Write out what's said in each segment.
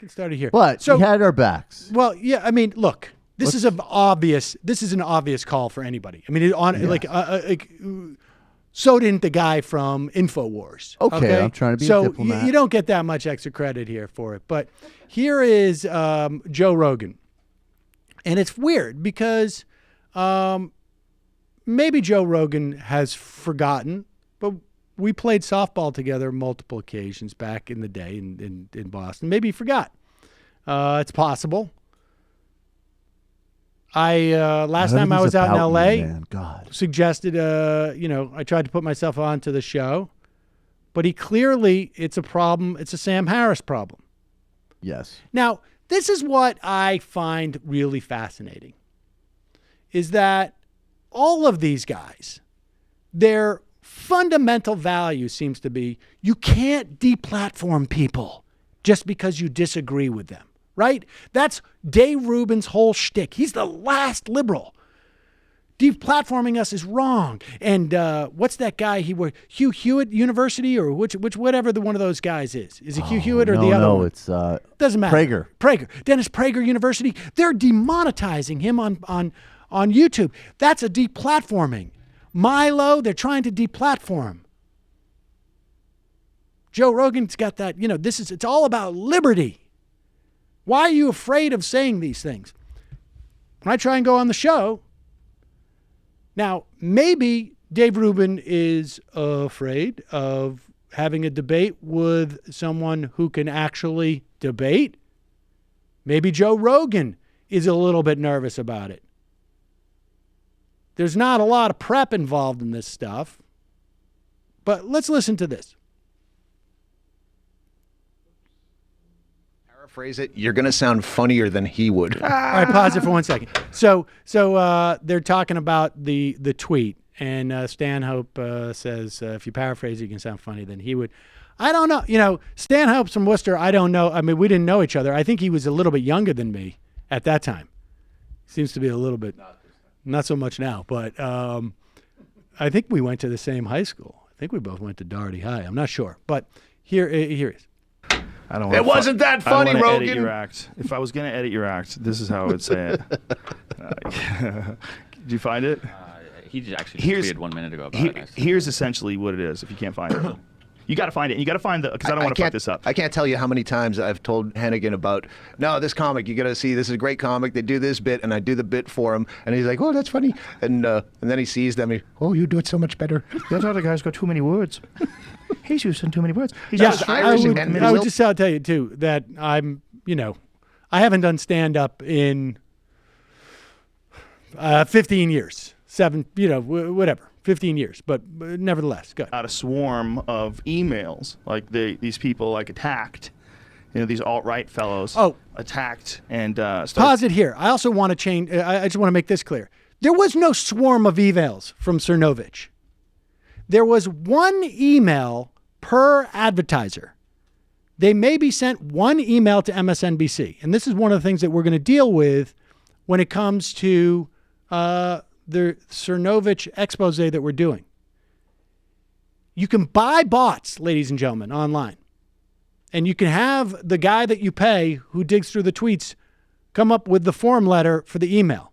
can start it here. But so, he had our backs. Well, yeah. I mean, look. This is an obvious call for anybody. I mean, so didn't the guy from InfoWars. Okay, I'm trying to be a diplomat. So you don't get that much extra credit here for it. But here is Joe Rogan. And it's weird because maybe Joe Rogan has forgotten, but we played softball together multiple occasions back in the day in Boston. Maybe he forgot. It's possible. Last time I was out in L.A., suggested, I tried to put myself onto the show, but it's a problem. It's a Sam Harris problem. Yes. Now, this is what I find really fascinating, is that all of these guys, their fundamental value seems to be you can't deplatform people just because you disagree with them. Right? That's Dave Rubin's whole shtick. He's the last liberal. Deplatforming us is wrong. And what's that guy? Hugh Hewitt University or which whatever one of those guys is. Is it Hugh Hewitt or the other one? No, it's doesn't matter. Prager. Dennis Prager University. They're demonetizing him on YouTube. That's a deplatforming. Milo, they're trying to deplatform. Joe Rogan's got that. It's all about liberty. Why are you afraid of saying these things? When I try and go on the show, now maybe Dave Rubin is afraid of having a debate with someone who can actually debate. Maybe Joe Rogan is a little bit nervous about it. There's not a lot of prep involved in this stuff, but let's listen to this. Phrase it, you're going to sound funnier than he would. All right, pause it for 1 second. So they're talking about the tweet, and Stanhope says, if you paraphrase it, you can sound funnier than he would. I don't know. Stanhope's from Worcester. I don't know. I mean, we didn't know each other. I think he was a little bit younger than me at that time. Seems to be a little bit, not so much now, but I think we went to the same high school. I think we both went to Doherty High. I'm not sure, but here is. It wasn't that funny, Rogan. Edit your act. If I was going to edit your act, this is how I would say it. Did you find it? He actually tweeted 1 minute ago about it. Here's essentially what it is if you can't find it. You got to find it. You got to find because I don't want to fuck this up. I can't tell you how many times I've told Hennigan about, no, this comic, you got to see, this is a great comic. They do this bit, and I do the bit for him. And he's like, oh, that's funny. And then he sees them. Oh, you do it so much better. That other guy's got too many words. He's using too many words. I would just tell you, too, that I haven't done stand-up in 15 years. 15 years, but nevertheless, good. Out a swarm of emails, like these people attacked, these alt-right fellows attacked and pause it here. I also want to change. I just want to make this clear. There was no swarm of emails from Cernovich. There was one email per advertiser. They maybe sent one email to MSNBC, and this is one of the things that we're going to deal with when it comes to the Cernovich expose that we're doing. You can buy bots, ladies and gentlemen, online. And you can have the guy that you pay who digs through the tweets come up with the form letter for the email.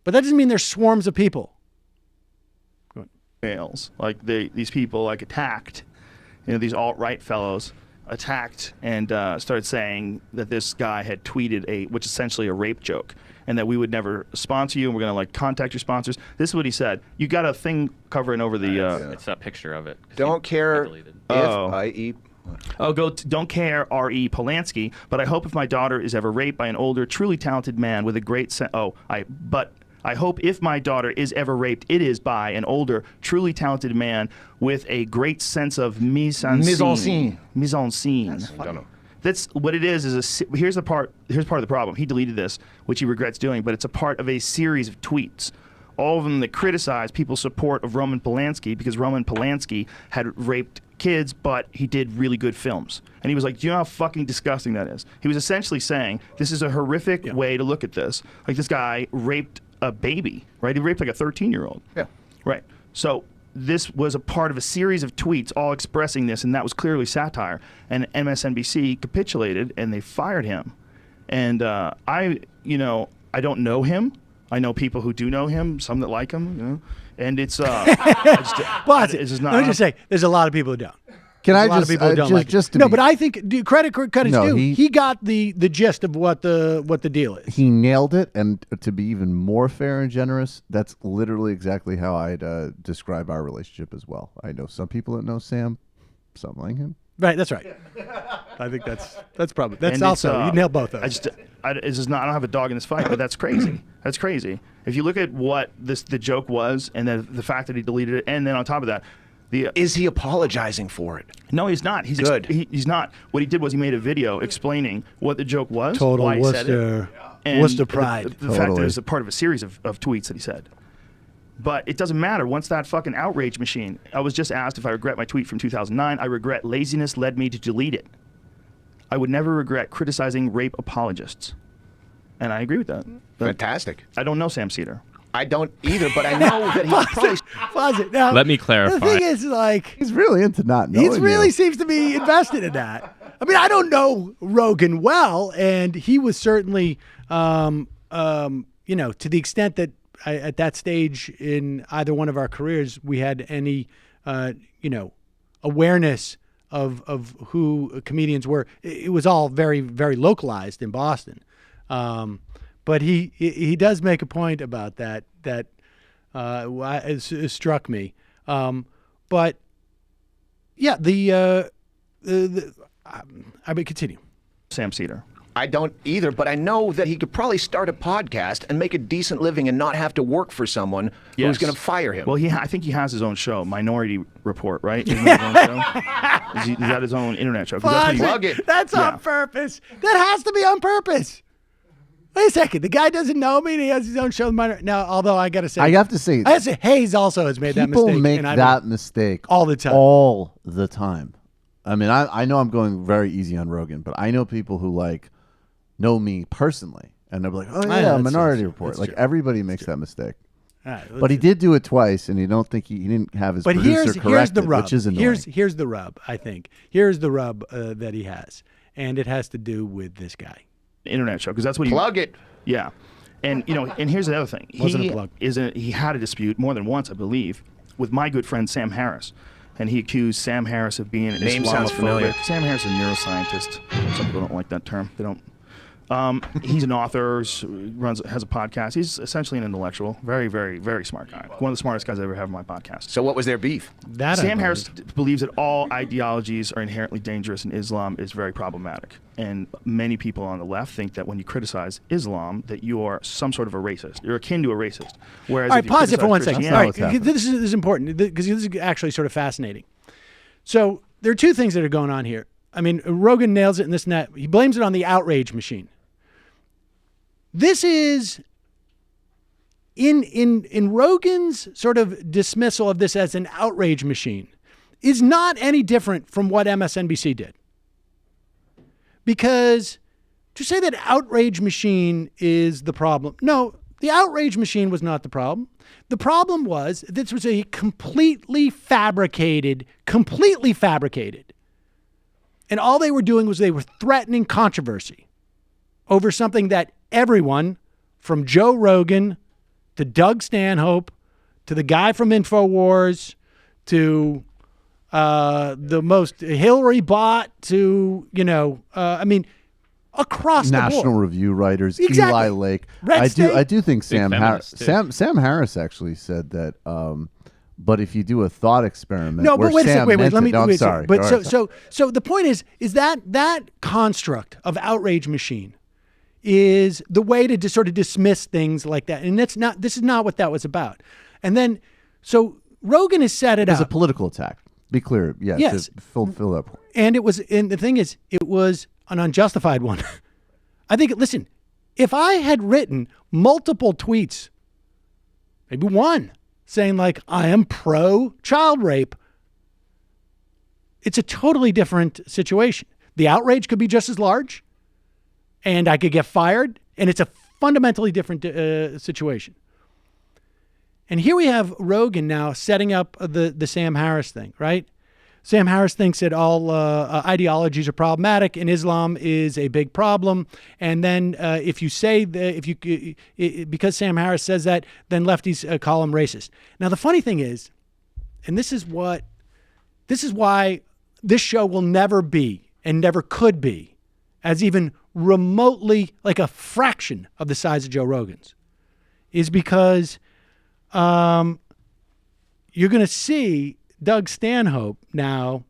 But that doesn't mean there's swarms of people. Emails, these people attacked, these alt-right fellows attacked and started saying that this guy had tweeted which is essentially a rape joke. And that we would never sponsor you, and we're going to contact your sponsors. This is what he said. You got a thing covering over the... It's a picture of it. Don't care if don't care, R.E. Polanski, but I hope if my daughter is ever raped by an older, truly talented man with a great sense... I hope if my daughter is ever raped, it is by an older, truly talented man with a great sense of mise en scene. Mise en scene. That's what it is here's part of the problem. He deleted this, which he regrets doing, but it's a part of a series of tweets. All of them that criticize people's support of Roman Polanski because Roman Polanski had raped kids, but he did really good films. And he was like, do you know how fucking disgusting that is? He was essentially saying, this is a horrific way to look at this. This guy raped a baby, right? He raped a 13-year-old. Yeah. Right. So this was a part of a series of tweets all expressing this, and that was clearly satire. And MSNBC capitulated, and they fired him. And I don't know him. I know people who do know him, some that like him, and it's Let me just say, there's a lot of people who don't. Can I a lot of people who don't like it. no, but I think credit is No, due. he- He got the gist of what the deal is. He nailed it, and to be even more fair and generous, that's literally exactly how I'd describe our relationship as well. I know some people that know Sam, some like him. Right, that's right. I think that's probably And also it's, you nailed both of those. I don't have a dog in this fight, but that's crazy. That's crazy. If you look at what the joke was, and then the fact that he deleted it, and then on top of that, Is he apologizing for it? no, he's not. He's Good. He's not. What he did was he made a video explaining what the joke was, Total why he said it, Worcester, and Worcester pride. The fact that it Totally. was a part of a series of tweets that he said. But it doesn't matter. Once that fucking outrage machine, I was just asked if I regret my tweet from 2009. I regret laziness led me to delete it. I would never regret criticizing rape apologists. And I agree with that. But Fantastic. I don't know Sam Seder. I don't either, but I know that he probably. Pause it. Now, Let me clarify. The thing is, like, He's really into not he knowing. really you. seems to be invested in that. I mean, I don't know Rogan well, and he was certainly, to the extent that at that stage in either one of our careers, we had any, awareness of who comedians were. It was all very, very localized in Boston. But he does make a point about that it struck me. But yeah, I mean, continue. Sam Seder. I don't either, but I know that he could probably start a podcast and make a decent living and not have to work for someone who's Yes. going to fire him. Well, I think he has his own show, Minority Report, right? Isn't that his own show? Is that his own internet show? 'Cause that's what he- Plug it. That's Yeah. on purpose. That has to be on purpose. Wait a second. The guy doesn't know me, and he has his own show. Now, although I got to say, I have to say, Hayes also has made that people mistake. make and I that mistake all the time. All the time. I mean, I know I'm going very easy on Rogan, but I know people who know me personally, and they're like, "Oh I yeah, know, Minority that's Report." true. Like everybody makes that mistake. All right, But he did do it twice, and you don't think he didn't have his But producer here's correct the it, rub. which is annoying. Here's the rub. I think here's the rub that he has, and it has to do with this guy. internet show because that's what he Plug it. Yeah, and and here's the other thing. Wasn't a plug. He had a dispute more than once, I believe, with my good friend Sam Harris, and he accused Sam Harris of being an Name sounds Islamophobic. familiar. Sam Harris is a neuroscientist. Some people don't like that term. They don't. He's an author, has a podcast. He's essentially an intellectual, very, very, very smart guy. One of the smartest guys I ever have on my podcast. So what was their beef? That I Sam Harris believe. believes that all ideologies are inherently dangerous and Islam is very problematic. And many people on the left think that when you criticize Islam, that you are some sort of a racist. You're akin to a racist. Whereas All if right, you pause it for criticize one second. That's All not right, what's happening. this is important because this is actually sort of fascinating. So there are two things that are going on here. I mean, Rogan nails it in this and that. He blames it on the outrage machine. This is in Rogan's sort of dismissal of this as an outrage machine is not any different from what MSNBC did. Because to say that outrage machine is the problem, no, the outrage machine was not the problem. The problem was this was a completely fabricated. And all they were doing was they were threatening controversy over something that everyone from Joe Rogan to Doug Stanhope to the guy from InfoWars to the most Hillary bot to, across the National board. Review writers, Exactly. Eli Lake. Red State. I do think Sam Harris. feminist, too. Sam Harris actually said that. But if you do a thought experiment, No, where but wait a Sam second. Wait. meant Let me. it- no, I'm wait a sorry. second. But All right. so the point is that construct of outrage machine is the way to just sort of dismiss things like that, and this is not what that was about. And then so Rogan has set it It's up. a political attack. Be clear. Yes. Yes. To fill up. And the thing is, it was an unjustified one. I think, listen, if I had written multiple tweets, maybe one, saying like, I am pro child rape, it's a totally different situation. The outrage could be just as large, and I could get fired, and it's a fundamentally different situation. And here we have Rogan now setting up the Sam Harris thing, right? Sam Harris thinks that all ideologies are problematic and Islam is a big problem. And then if you say that, because Sam Harris says that, then lefties call him racist. Now, the funny thing is, and this is why this show will never be and never could be as even remotely like a fraction of the size of Joe Rogan's, is because you're going to see Doug Stanhope now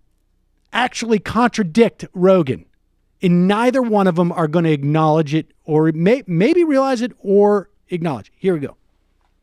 actually contradict Rogan. And neither one of them are going to acknowledge it or maybe realize it or acknowledge it. Here we go.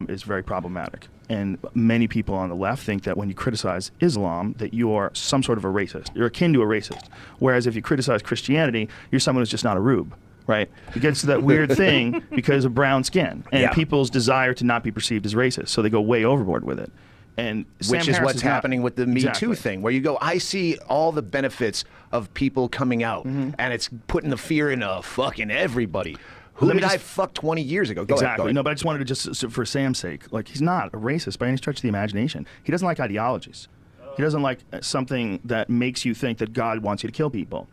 Is very problematic. And many people on the left think that when you criticize Islam, that you are some sort of a racist. You're akin to a racist. Whereas if you criticize Christianity, you're someone who's just not a rube, right? It gets to that weird thing because of brown skin and people's desire to not be perceived as racist. So they go way overboard with it. And which is what's happening with the Me Too thing, where you go, I see all the benefits of people coming out, and it's putting the fear in fucking everybody. Who did I fuck 20 years ago? Go ahead. No, but I just wanted to just, for Sam's sake, like, he's not a racist by any stretch of the imagination. He doesn't like ideologies. He doesn't like something that makes you think that God wants you to kill people.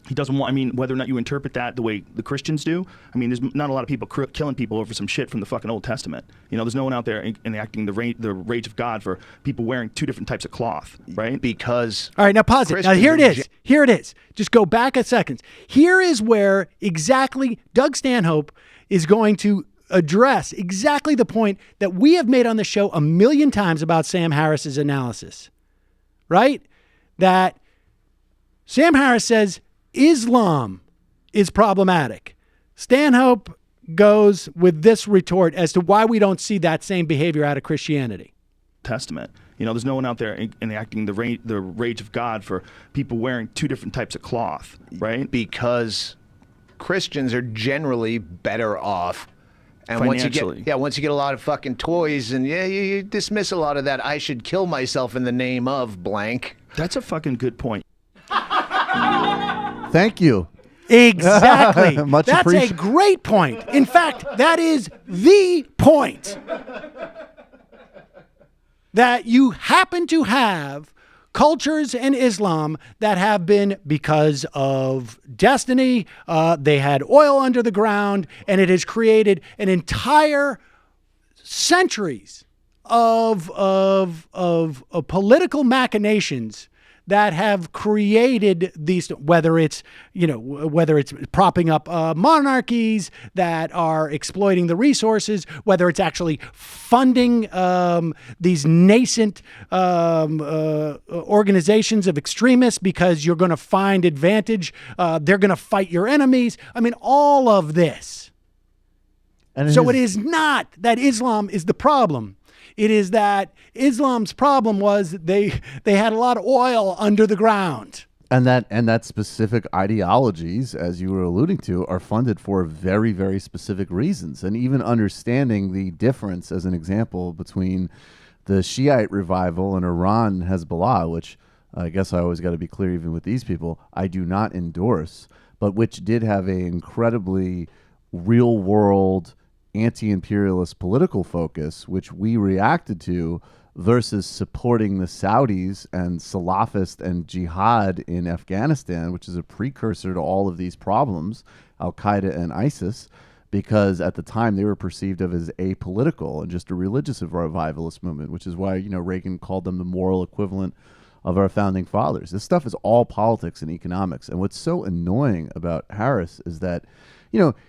He doesn't want, I mean, whether or not you interpret that the way the Christians do, I mean, there's not a lot of people killing people over some shit from the fucking Old Testament. You know, there's no one out there enacting the rage of God for people wearing two different types of cloth, right? Because... All right, now pause it. Now here it is. Here it is. Just go back a second. Here is where exactly Doug Stanhope is going to address exactly the point that we have made on the show a million times about Sam Harris's analysis, right? That Sam Harris says Islam is problematic. Stanhope goes with this retort as to why we don't see that same behavior out of Christianity. Testament. You know, there's no one out there enacting the rage of God for people wearing two different types of cloth, right? Because Christians are generally better off. And financially. once you get a lot of fucking toys and you dismiss a lot of that, I should kill myself in the name of blank. That's a fucking good point. Thank you. Exactly. That's a appreciated. great point. In fact, that is the point. That you happen to have cultures in Islam that have been, because of destiny, they had oil under the ground, and it has created an entire centuries of political machinations that have created these, whether it's propping up monarchies that are exploiting the resources, whether it's actually funding these nascent organizations of extremists because you're going to find advantage, they're going to fight your enemies. I mean, all of this. And so it is not that Islam is the problem. It is that Islam's problem was they had a lot of oil under the ground. And that specific ideologies, as you were alluding to, are funded for very, very specific reasons. And even understanding the difference, as an example, between the Shiite revival and Iran Hezbollah, which I guess I always got to be clear even with these people, I do not endorse, but which did have an incredibly real-world anti-imperialist political focus, which we reacted to, versus supporting the Saudis and Salafist and jihad in Afghanistan, which is a precursor to all of these problems, Al-Qaeda and ISIS, because at the time they were perceived of as apolitical and just a religious revivalist movement, which is why, Reagan called them the moral equivalent of our founding fathers. This stuff is all politics and economics. And what's so annoying about Harris is that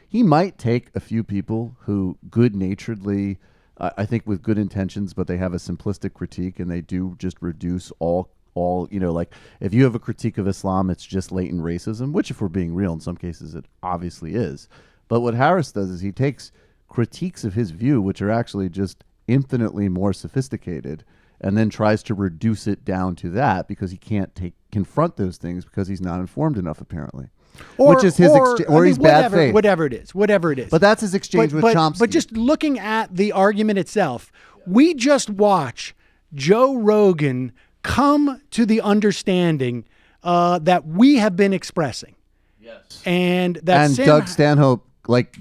he might take a few people who good-naturedly, I think with good intentions, but they have a simplistic critique and they do just reduce all, like if you have a critique of Islam, it's just latent racism, which if we're being real, in some cases it obviously is. But what Harris does is he takes critiques of his view, which are actually just infinitely more sophisticated, and then tries to reduce it down to that because he can't confront those things because he's not informed enough, apparently. Which is his he's bad faith. Whatever it is. But that's his exchange with Chomsky. But just looking at the argument itself, we just watch Joe Rogan come to the understanding that we have been expressing. Yes. And Doug Stanhope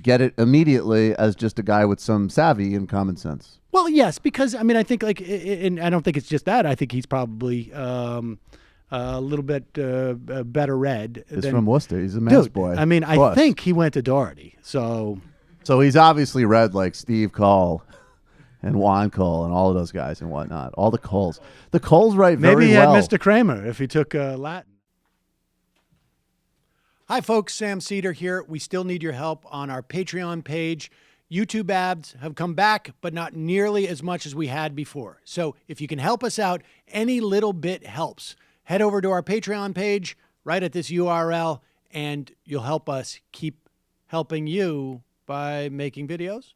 get it immediately as just a guy with some savvy and common sense. Well, yes, because I mean, I think like, and I don't think it's just that. I think he's probably a little bit better read. He's from Worcester. He's a Mass boy. I mean, I think he went to Doherty. So he's obviously read like Steve Cole and Juan Cole and all of those guys and whatnot. All the Coles. The Coles write very well. Maybe he had Mr. Kramer if he took Latin. Hi, folks. Sam Seder here. We still need your help on our Patreon page. YouTube ads have come back, but not nearly as much as we had before. So if you can help us out, any little bit helps. Head over to our Patreon page right at this URL, and you'll help us keep helping you by making videos